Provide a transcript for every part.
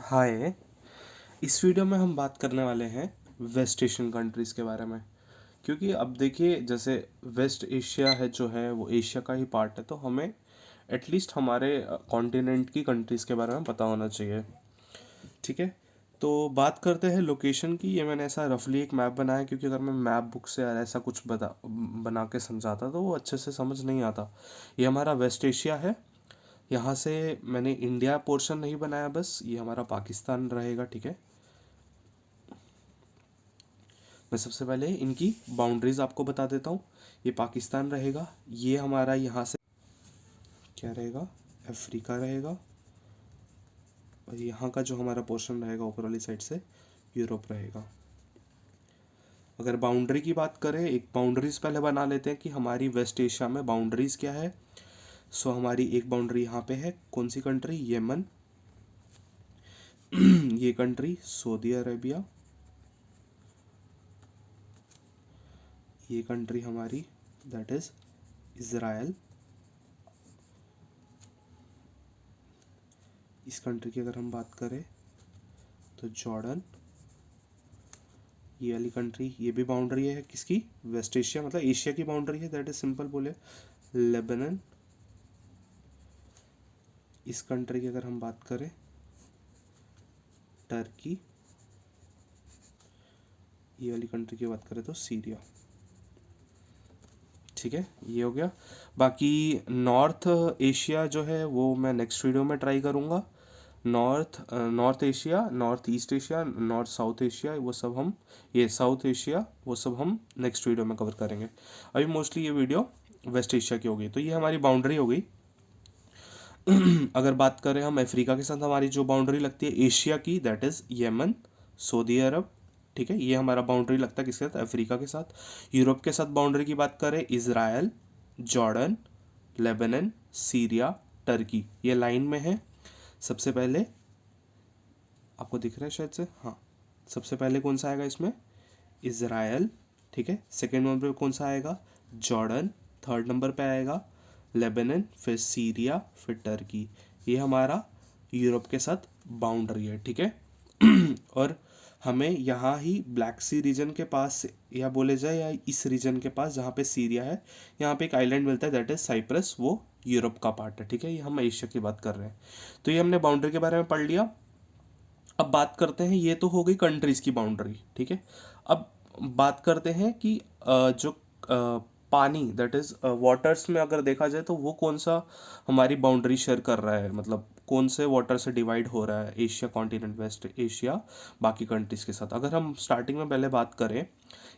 हाय। इस वीडियो में हम बात करने वाले हैं वेस्ट एशियन कंट्रीज़ के बारे में। क्योंकि अब देखिए, जैसे वेस्ट एशिया है जो है वो एशिया का ही पार्ट है, तो हमें एटलीस्ट हमारे कॉन्टिनेंट की कंट्रीज़ के बारे में पता होना चाहिए। ठीक है, तो बात करते हैं लोकेशन की। ये मैंने ऐसा रफली एक मैप बनाया, क्योंकि अगर मैं मैप बुक से ऐसा कुछ बना के समझाता तो वो अच्छे से समझ नहीं आता। ये हमारा वेस्ट एशिया है। यहाँ से मैंने इंडिया पोर्शन नहीं बनाया, बस ये हमारा पाकिस्तान रहेगा। ठीक है, मैं सबसे पहले इनकी बाउंड्रीज आपको बता देता हूँ। ये पाकिस्तान रहेगा, ये हमारा यहाँ से क्या रहेगा, अफ्रीका रहेगा, और यहाँ का जो हमारा पोर्शन रहेगा ऊपर वाली साइड से यूरोप रहेगा। अगर बाउंड्री की बात करें, एक बाउंड्रीज पहले बना लेते हैं कि हमारी वेस्ट एशिया में बाउंड्रीज क्या है। सो हमारी एक बाउंड्री यहाँ पे है, कौन सी कंट्री, यमन। ये कंट्री सऊदी अरेबिया। ये कंट्री हमारी दैट इज इज़राइल। इस कंट्री की अगर हम बात करें तो जॉर्डन। ये वाली कंट्री, ये भी बाउंड्री है किसकी, वेस्ट एशिया, मतलब एशिया की बाउंड्री है, दैट इज सिंपल बोले लेबनान। इस कंट्री की अगर हम बात करें टर्की। ये वाली कंट्री की बात करें तो सीरिया। ठीक है, ये हो गया। बाकी नॉर्थ एशिया जो है वो मैं नेक्स्ट वीडियो में ट्राई करूँगा। North Asia, north east Asia, north south Asia, वो सब हम, ये साउथ एशिया, वो सब हम नेक्स्ट वीडियो में कवर करेंगे। अभी मोस्टली ये वीडियो वेस्ट एशिया की होगी। तो ये हमारी बाउंड्री हो गई। अगर बात करें हम अफ्रीका के साथ, हमारी जो बाउंड्री लगती है एशिया की, दैट इज़ यमन, सऊदी अरब। ठीक है, ये हमारा बाउंड्री लगता है किसके साथ, अफ्रीका के साथ। यूरोप के साथ बाउंड्री की बात करें, Israel, Jordan, Lebanon, Syria, Turkey, ये लाइन में है। सबसे पहले आपको दिख रहा है शायद से, हाँ, सबसे पहले कौन सा आएगा इसमें, इज़राइल। ठीक है, सेकेंड नंबर पे कौन सा आएगा, जॉर्डन। थर्ड नंबर पे आएगा लेबनान, फिर सीरिया, फिर टर्की। ये हमारा यूरोप के साथ बाउंड्री है। ठीक है, और हमें यहाँ ही ब्लैक सी रीजन के पास, या बोले जाए या इस रीजन के पास जहाँ पे सीरिया है, यहाँ पे एक आइलैंड मिलता है दैट इज साइप्रस, वो यूरोप का पार्ट है। ठीक है, ये हम एशिया की बात कर रहे हैं। तो ये हमने बाउंड्री के बारे में पढ़ लिया। अब बात करते हैं, ये तो हो गई कंट्रीज की बाउंड्री। ठीक है, अब बात करते हैं कि जो पानी, दैट इज वाटर्स में अगर देखा जाए तो वो कौन सा हमारी बाउंड्री शेयर कर रहा है, मतलब कौन से वाटर से डिवाइड हो रहा है एशिया कॉन्टिनेंट, वेस्ट एशिया बाकी कंट्रीज के साथ। अगर हम स्टार्टिंग में पहले बात करें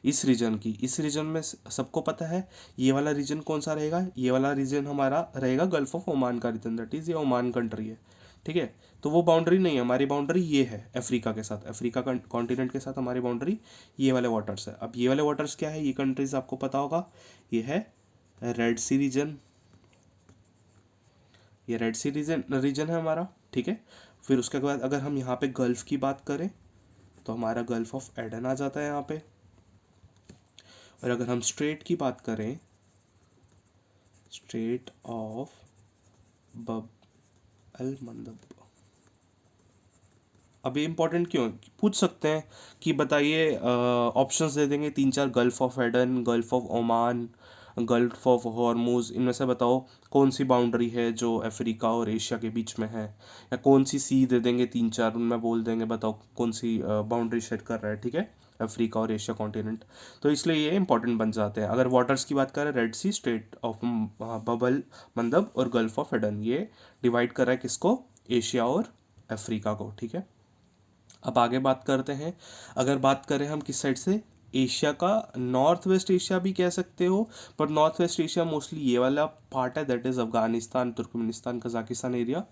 इस रीजन की, इस रीजन में सबको पता है ये वाला रीजन कौन सा रहेगा, ये वाला रीजन हमारा रहेगा गल्फ ऑफ ओमान का रीजन, दैट इज ये ओमान कंट्री है। ठीक है, तो वो बाउंड्री नहीं है, हमारी बाउंड्री ये है अफ्रीका के साथ, अफ्रीका कॉन्टिनेंट के साथ हमारी बाउंड्री ये वाले वाटर्स है। अब ये वाले वाटर्स क्या है, ये कंट्रीज आपको पता होगा, ये है रेड सी रीजन, ये रेड सी रीजन है हमारा। ठीक है, फिर उसके बाद अगर हम यहाँ पे गल्फ की बात करें तो हमारा गल्फ ऑफ एडन आ जाता है यहाँ पे। और अगर हम स्ट्रेट की बात करें, स्ट्रेट ऑफ बब अल मंदब। अब ये इंपॉर्टेंट क्यों है? पूछ सकते हैं कि बताइए, ऑप्शंस दे देंगे तीन चार, gulf of Aiden, gulf of Oman, gulf of Hormuz, इनमें से बताओ कौन सी बाउंड्री है जो अफ्रीका और एशिया के बीच में है। या कौन सी सी दे देंगे तीन चार, उनमें बोल देंगे बताओ कौन सी बाउंड्री शेयर कर रहा है। ठीक है, अफ्रीका और एशिया कॉन्टिनेंट। तो इसलिए ये इंपॉर्टेंट बन जाते हैं। अगर वाटर्स की बात करें, Red Sea, strait of Bab el Mandeb और गल्फ ऑफ एडन, ये डिवाइड कर रहा है किसको, एशिया और अफ्रीका को। ठीक है, अब आगे बात करते हैं। अगर बात करें हम किस साइड से, एशिया का नॉर्थ वेस्ट एशिया भी कह सकते हो, पर नॉर्थ वेस्ट एशिया मोस्टली ये वाला पार्ट है, that is Afghanistan, Turkmenistan, Kazakhstan area,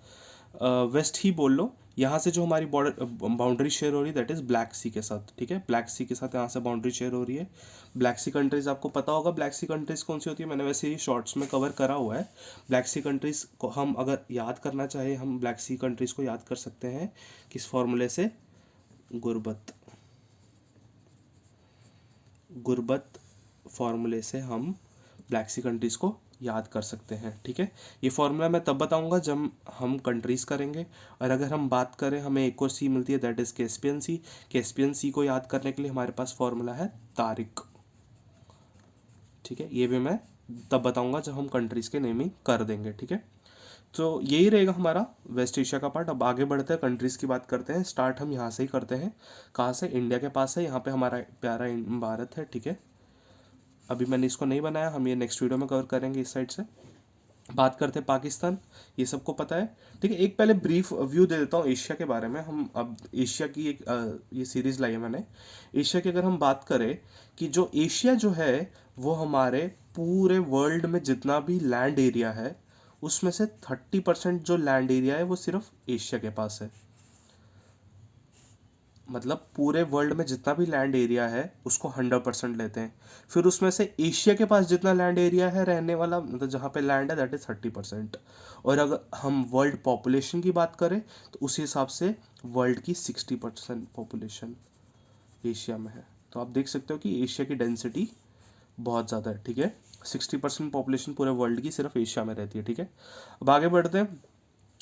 west ही बोल लो। यहाँ से जो हमारी बॉर्डर बाउंड्री शेयर हो रही है दैट इज़ ब्लैक सी के साथ। ठीक है, ब्लैक सी के साथ यहाँ से बाउंड्री शेयर हो रही है। ब्लैक सी कंट्रीज़ आपको पता होगा, ब्लैक सी कंट्रीज़ कौन सी होती है, मैंने वैसे ही शॉर्ट्स में कवर करा हुआ है। ब्लैक सी कंट्रीज़ को हम अगर याद करना चाहें, हम ब्लैक सी कंट्रीज़ को याद कर सकते हैं किस फॉर्मूले से, गुरबत, गुरबत फॉर्मूले से हम ब्लैक सी कंट्रीज़ को याद कर सकते हैं। ठीक है, ये फॉर्मूला मैं तब बताऊंगा जब हम कंट्रीज़ करेंगे। और अगर हम बात करें, हमें एक और सी मिलती है, that is Caspian Sea. Caspian Sea को याद करने के लिए हमारे पास फॉर्मूला है तारिक। ठीक है, ये भी मैं तब बताऊंगा जब हम कंट्रीज़ के नेमिंग कर देंगे। ठीक है, तो यही रहेगा हमारा वेस्ट एशिया का पार्ट। अब आगे बढ़ते हैं, कंट्रीज़ की बात करते हैं। स्टार्ट हम यहाँ से ही करते हैं। कहाँ से? इंडिया के पास है, यहाँ पे हमारा प्यारा भारत है। ठीक है, अभी मैंने इसको नहीं बनाया, हम ये नेक्स्ट वीडियो में कवर करेंगे इस साइड से। बात करते हैं पाकिस्तान, ये सबको पता है। ठीक है, एक पहले ब्रीफ व्यू दे देता हूँ एशिया के बारे में। हम अब एशिया की एक ये सीरीज लाई है मैंने। एशिया की अगर हम बात करें कि जो एशिया जो है वो हमारे पूरे वर्ल्ड में जितना भी लैंड एरिया है उसमें से 30% जो लैंड एरिया है वो सिर्फ एशिया के पास है। मतलब पूरे वर्ल्ड में जितना भी लैंड एरिया है उसको 100% लेते हैं। फिर उसमें से एशिया के पास जितना लैंड एरिया है रहने वाला, मतलब जहाँ पे लैंड है, दैट इज़ 30%। और अगर हम वर्ल्ड पॉपुलेशन की बात करें तो उस हिसाब से वर्ल्ड की 60% पॉपुलेशन एशिया में है। तो आप देख सकते हो कि एशिया की डेंसिटी बहुत ज़्यादा है। ठीक है, 60% पॉपुलेशन पूरे वर्ल्ड की सिर्फ एशिया में रहती है। ठीक है, अब आगे बढ़ते हैं,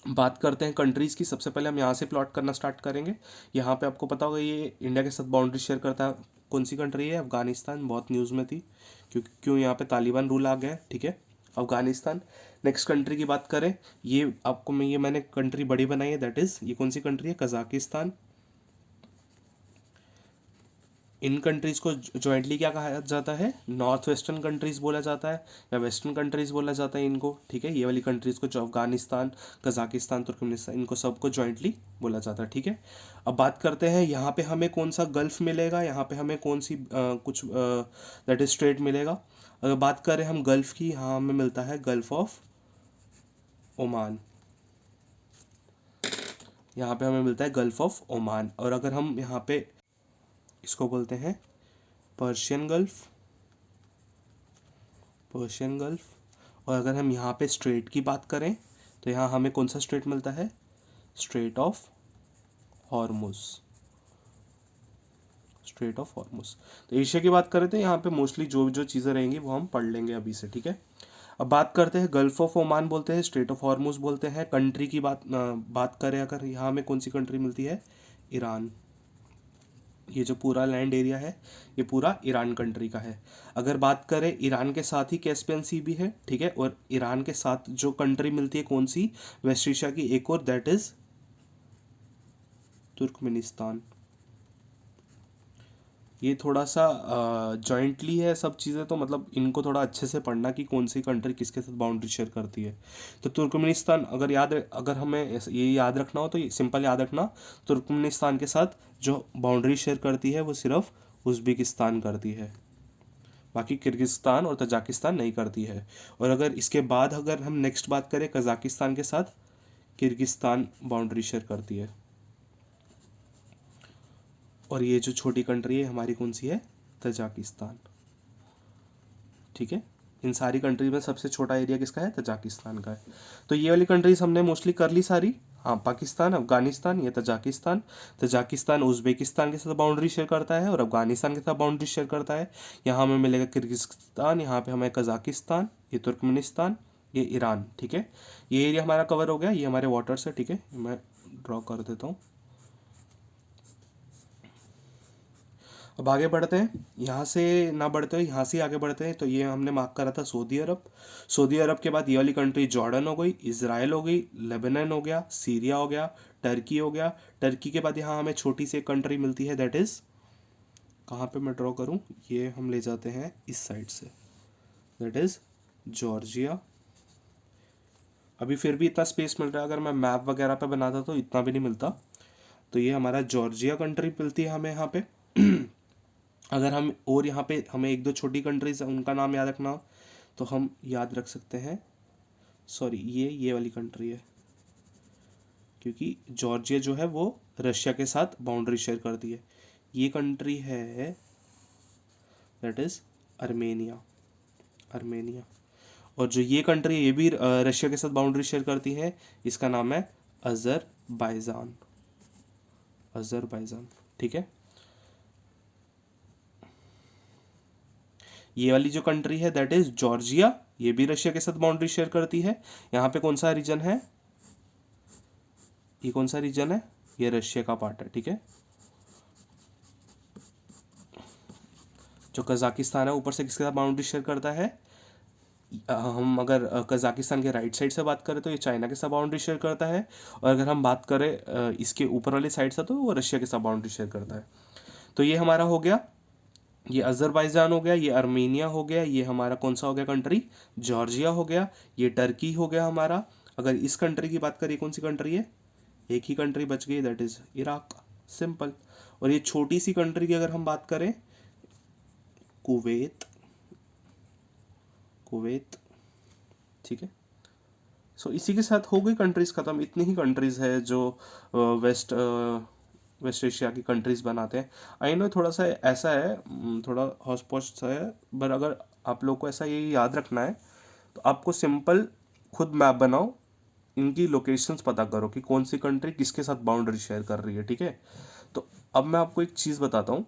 बात करते हैं कंट्रीज़ की। सबसे पहले हम यहाँ से प्लॉट करना स्टार्ट करेंगे। यहाँ पे आपको पता होगा ये इंडिया के साथ बाउंड्री शेयर करता है। कौन सी कंट्री है? अफगानिस्तान। बहुत न्यूज़ में थी क्योंकि यहाँ पे तालिबान रूल आ गया है। ठीक है, अफगानिस्तान। नेक्स्ट कंट्री की बात करें, ये आपको मैंने कंट्री बड़ी बनाई है, दैट इज़ ये कौन सी कंट्री है? कजाकिस्तान। इन कंट्रीज़ को जॉइंटली क्या कहा जाता है? नॉर्थ वेस्टर्न कंट्रीज़ बोला जाता है या वेस्टर्न कंट्रीज़ बोला जाता है इनको। ठीक है, ये वाली कंट्रीज़ को जो अफगानिस्तान, कजाकिस्तान, तुर्कमेनिस्तान, इनको सबको जॉइंटली बोला जाता है। ठीक है, अब बात करते हैं यहाँ पे हमें कौन सा गल्फ मिलेगा, यहाँ पे हमें कौन सी कुछ दैट इज स्ट्रेट मिलेगा। अगर बात करें हम गल्फ़ की, यहाँ हमें मिलता है गल्फ़ ऑफ ओमान। यहाँ पे हमें मिलता है गल्फ़ ऑफ ओमान। और अगर हम यहाँ पे इसको बोलते हैं पर्शियन गल्फ, पर्शियन गल्फ। और अगर हम यहाँ पे स्ट्रेट की बात करें तो यहाँ हमें कौन सा स्ट्रेट मिलता है? Straight of Hormuz, straight of Hormuz. तो एशिया की बात करें तो यहाँ पे मोस्टली जो जो चीज़ें रहेंगी वो हम पढ़ लेंगे अभी से। ठीक है, अब बात करते हैं गल्फ ऑफ ओमान बोलते हैं, स्ट्रेट ऑफ हॉर्मुज बोलते हैं। कंट्री की बात करें अगर, यहाँ हमें कौन सी कंट्री मिलती है? ईरान। ये जो पूरा लैंड एरिया है ये पूरा ईरान कंट्री का है। अगर बात करें, ईरान के साथ ही कैस्पियन सी भी है। ठीक है, और ईरान के साथ जो कंट्री मिलती है कौन सी? वेस्ट एशिया की एक और, दैट इज तुर्कमेनिस्तान। ये थोड़ा सा जॉइंटली है सब चीज़ें, तो मतलब इनको थोड़ा अच्छे से पढ़ना कि कौन सी कंट्री किसके साथ बाउंड्री शेयर करती है। तो तुर्कमेनिस्तान, अगर हमें ये याद रखना हो तो ये सिंपल याद रखना, तुर्कमेनिस्तान के साथ जो बाउंड्री शेयर करती है वो सिर्फ उज़्बेकिस्तान करती है, बाकी किर्गिस्तान और तजाकिस्तान नहीं करती है। और अगर इसके बाद अगर हम नेक्स्ट बात करें, कजाकिस्तान के साथ किर्गिस्तान बाउंड्री शेयर करती है। और ये जो छोटी कंट्री है हमारी कौन सी है? तजाकिस्तान। ठीक है, इन सारी कंट्रीज में सबसे छोटा एरिया किसका है? तजाकिस्तान का है। तो ये वाली कंट्रीज हमने मोस्टली कर ली सारी। हाँ, पाकिस्तान, अफगानिस्तान, ये तजाकिस्तान। तजाकिस्तान उज़्बेकिस्तान के साथ बाउंड्री शेयर करता है और अफगानिस्तान के साथ बाउंड्री शेयर करता है। यहाँ हमें मिलेगा किर्गिस्तान, यहाँ पे हमें कजाकिस्तान, ये तुर्कमेनिस्तान, ये ईरान। ठीक है, ये एरिया हमारा कवर हो गया। ये हमारे वाटर्स है। ठीक है, मैं ड्रॉ कर देता हूँ। अब आगे बढ़ते हैं, यहाँ से ना बढ़ते हुए यहाँ से आगे बढ़ते हैं। तो ये हमने मार्क करा था सऊदी अरब। सऊदी अरब के बाद ये वाली कंट्री जॉर्डन हो गई, इज़राइल हो गई, लेबनान हो गया, सीरिया हो गया, टर्की हो गया। टर्की के बाद यहाँ हमें छोटी सी कंट्री मिलती है, दैट इज़, कहाँ पे मैं ड्रॉ करूँ, ये हम ले जाते हैं इस साइड से, दैट इज़ जॉर्जिया। अभी फिर भी इतना स्पेस मिल रहा है, अगर मैं मैप वगैरह पे बनाता तो इतना भी नहीं मिलता। तो ये हमारा जॉर्जिया कंट्री मिलती है हमें यहाँ पे। अगर हम और यहाँ पे हमें एक दो छोटी कंट्रीज उनका नाम याद रखना हो तो हम याद रख सकते हैं, सॉरी ये वाली कंट्री है, क्योंकि जॉर्जिया जो है वो रशिया के साथ बाउंड्री शेयर करती है। ये कंट्री है दैट इज़ अर्मेनिया, अर्मेनिया। और जो ये कंट्री है ये भी रशिया के साथ बाउंड्री शेयर करती है, इसका नाम है अज़रबैजान, अज़रबैजान। ठीक है, ये वाली जो कंट्री है दैट इज जॉर्जिया, ये भी रशिया के साथ बाउंड्री शेयर करती है। यहाँ पे कौन सा रीजन है, ये कौन सा रीजन है, ये रशिया का पार्ट है, ठीक है। जो कजाकिस्तान है ऊपर से किसके साथ बाउंड्री शेयर करता है, हम अगर कजाकिस्तान के राइट साइड से बात करें तो ये चाइना के साथ बाउंड्री शेयर करता है, और अगर हम बात करें इसके ऊपर वाली साइड से तो वो रशिया के साथ बाउंड्री शेयर करता है। तो ये हमारा हो गया, ये अजरबैजान हो गया, ये आर्मेनिया हो गया, ये हमारा कौन सा हो गया कंट्री, जॉर्जिया हो गया, ये टर्की हो गया हमारा। अगर इस कंट्री की बात करें, कौन सी कंट्री है, एक ही कंट्री बच गई, दैट इज इराक, सिंपल। और ये छोटी सी कंट्री की अगर हम बात करें, कुवैत, कुवैत, ठीक है। सो इसी के साथ हो गई कंट्रीज खत्म। इतनी ही कंट्रीज है जो वेस्ट एशिया की कंट्रीज बनाते हैं। आई नो थोड़ा सा ऐसा है, थोड़ा हौच पौच सा है, पर अगर आप लोग को ऐसा ये याद रखना है तो आपको सिंपल खुद मैप बनाओ, इनकी लोकेशंस पता करो कि कौन सी कंट्री किसके साथ बाउंड्री शेयर कर रही है, ठीक है। तो अब मैं आपको एक चीज़ बताता हूँ,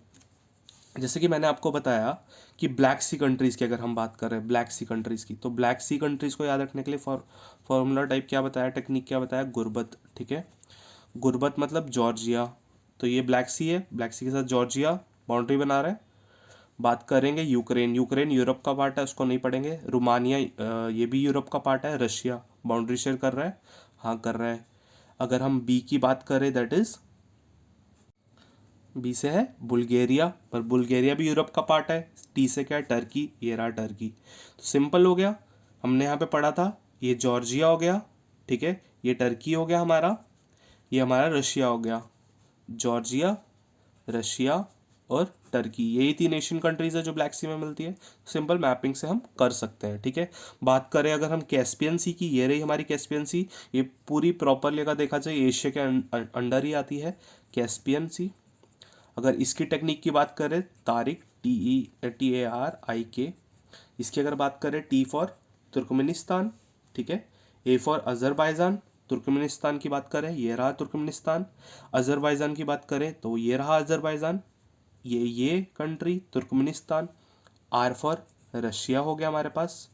जैसे कि मैंने आपको बताया कि ब्लैक सी कंट्रीज़ की अगर हम बात करें, ब्लैक सी कंट्रीज़ की, तो ब्लैक सी कंट्रीज़ को याद रखने के लिए फॉर्मूला टाइप क्या बताया, टेक्निक क्या बताया, गुरबत, ठीक है। गुरबत मतलब जॉर्जिया, तो ये ब्लैक सी है, ब्लैक सी के साथ जॉर्जिया बाउंड्री बना रहे हैं। बात करेंगे यूक्रेन, यूक्रेन यूरोप का पार्ट है, उसको नहीं पढ़ेंगे। रोमानिया ये भी यूरोप का पार्ट है। रशिया बाउंड्री शेयर कर रहा है, हाँ कर रहा है। अगर हम बी की बात करें, दैट इज बी से है बुल्गारिया, पर बुल्गारिया भी यूरोप का पार्ट है। टी से क्या है, टर्की, ये रहा टर्की। तो सिंपल हो गया, हमने यहाँ पे पढ़ा था, ये जॉर्जिया हो गया, ठीक है, ये टर्की हो गया हमारा, ये हमारा रशिया हो गया। जॉर्जिया, रशिया और टर्की, यही तीन एशियन कंट्रीज है जो ब्लैक सी में मिलती है। सिंपल मैपिंग से हम कर सकते हैं, ठीक है। बात करें अगर हम कैस्पियन सी की, ये रही हमारी कैस्पियन सी, ये पूरी प्रॉपरली अगर देखा जाए एशिया के अंडर ही आती है कैस्पियन सी। अगर इसकी टेक्निक की बात करें, तारिक, TARIK, इसकी अगर बात करें, टी फॉर तुर्कमेनिस्तान, ठीक है, ए फॉर अजरबैजान, तुर्कमेनिस्तान की बात करें, ये रहा तुर्कमेनिस्तान। अजरबैजान की बात करें तो ये रहा अजरबैजान, ये country Turkmenistan. R for Russia हो गया हमारे पास,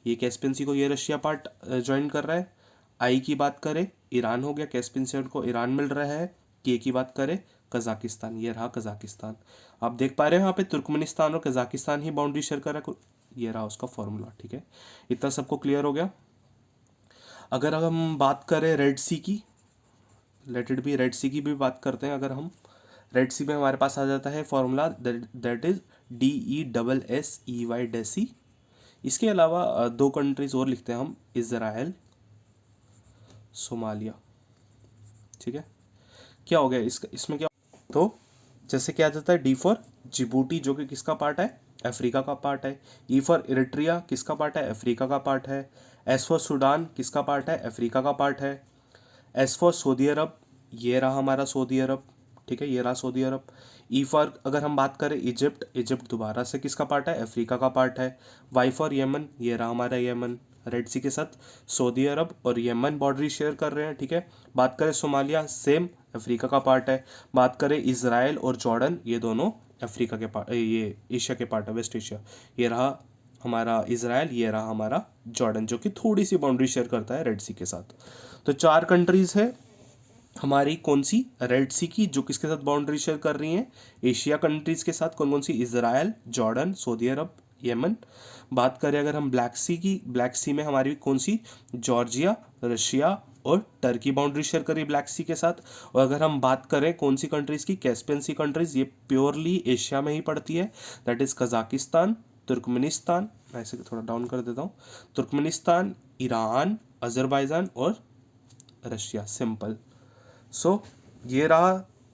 ये कैस्पियन सी को ये रशिया पार्ट ज्वाइन कर रहा है। आई की बात करें, ईरान हो गया, कैस्पियन सी को ईरान मिल रहा है। के की बात करें, कजाकिस्तान, ये रहा कजाकिस्तान। आप देख पा रहे हो यहाँ पे तुर्कमेनिस्तान और कजाकिस्तान ही बाउंड्री शेयर कर रहा है, ये रहा उसका फॉर्मूला, ठीक है। इतना सबको क्लियर हो गया। अगर हम बात करें रेड सी की, लेट इट बी, रेड सी की भी बात करते हैं। अगर हम रेड सी में हमारे पास आ जाता है फॉर्मूला, दैट इज DESSEY, डेसी। इसके अलावा दो कंट्रीज और लिखते हैं हम, इजराइल, सोमालिया, ठीक है। क्या हो गया इसमें क्या, तो जैसे क्या आ जाता है, डी फॉर जिबूटी, जो कि किसका पार्ट है, अफ्रीका का पार्ट है। ई फॉर इरिट्रिया, किसका पार्ट है, अफ्रीका का पार्ट है। एस फॉर सूडान, किसका पार्ट है, अफ्रीका का पार्ट है। एस फॉर सऊदी अरब, ये रहा हमारा सऊदी अरब, ठीक है, ये रहा सऊदी अरब। ई फॉर अगर हम बात करें इजिप्ट, इजिप्ट दोबारा से किसका पार्ट है, अफ्रीका का पार्ट है। वाई फॉर यमन, ये रहा हमारा यमन, रेड सी के साथ सऊदी अरब और यमन बॉर्डरी शेयर कर रहे हैं, ठीक है। बात करें सोमालिया, सेम अफ्रीका का पार्ट है। बात करें इजराइल और जॉर्डन, ये दोनों अफ्रीका के पार्ट, ये एशिया के पार्ट है, वेस्ट एशिया। ये रहा हमारा इजराइल, ये रहा हमारा जॉर्डन, जो कि थोड़ी सी बाउंड्री शेयर करता है रेड सी के साथ। तो चार कंट्रीज है हमारी, कौन सी, रेड सी की, जो किसके साथ बाउंड्री शेयर कर रही हैं, एशिया कंट्रीज के साथ। कौन कौन सी, इजराइल, जॉर्डन, सऊदी अरब, यमन। बात करें अगर हम ब्लैक सी की, ब्लैक सी में हमारी कौन सी, जॉर्जिया, रशिया और टर्की बाउंड्री शेयर करी ब्लैक सी के साथ। और अगर हम बात करें कौन सी कंट्रीज की, कैस्पियन सी कंट्रीज, ये प्योरली एशिया में ही पड़ती है, दैट इज कजाकिस्तान, तुर्कमेनिस्तान, मैं इसे थोड़ा डाउन कर देता हूँ, तुर्कमेनिस्तान, ईरान, अजरबैजान और रशिया, सिंपल। सो ये रहा,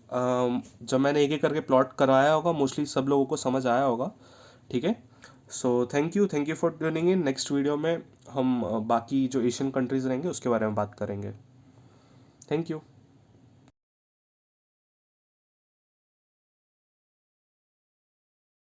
जब मैंने एक एक करके प्लॉट करवाया होगा, मोस्टली सब लोगों को समझ आया होगा, ठीक है। So thank you for tuning in. Next video में हम बाकी जो एशियन कंट्रीज रहेंगे उसके बारे में बात करेंगे। Thank you.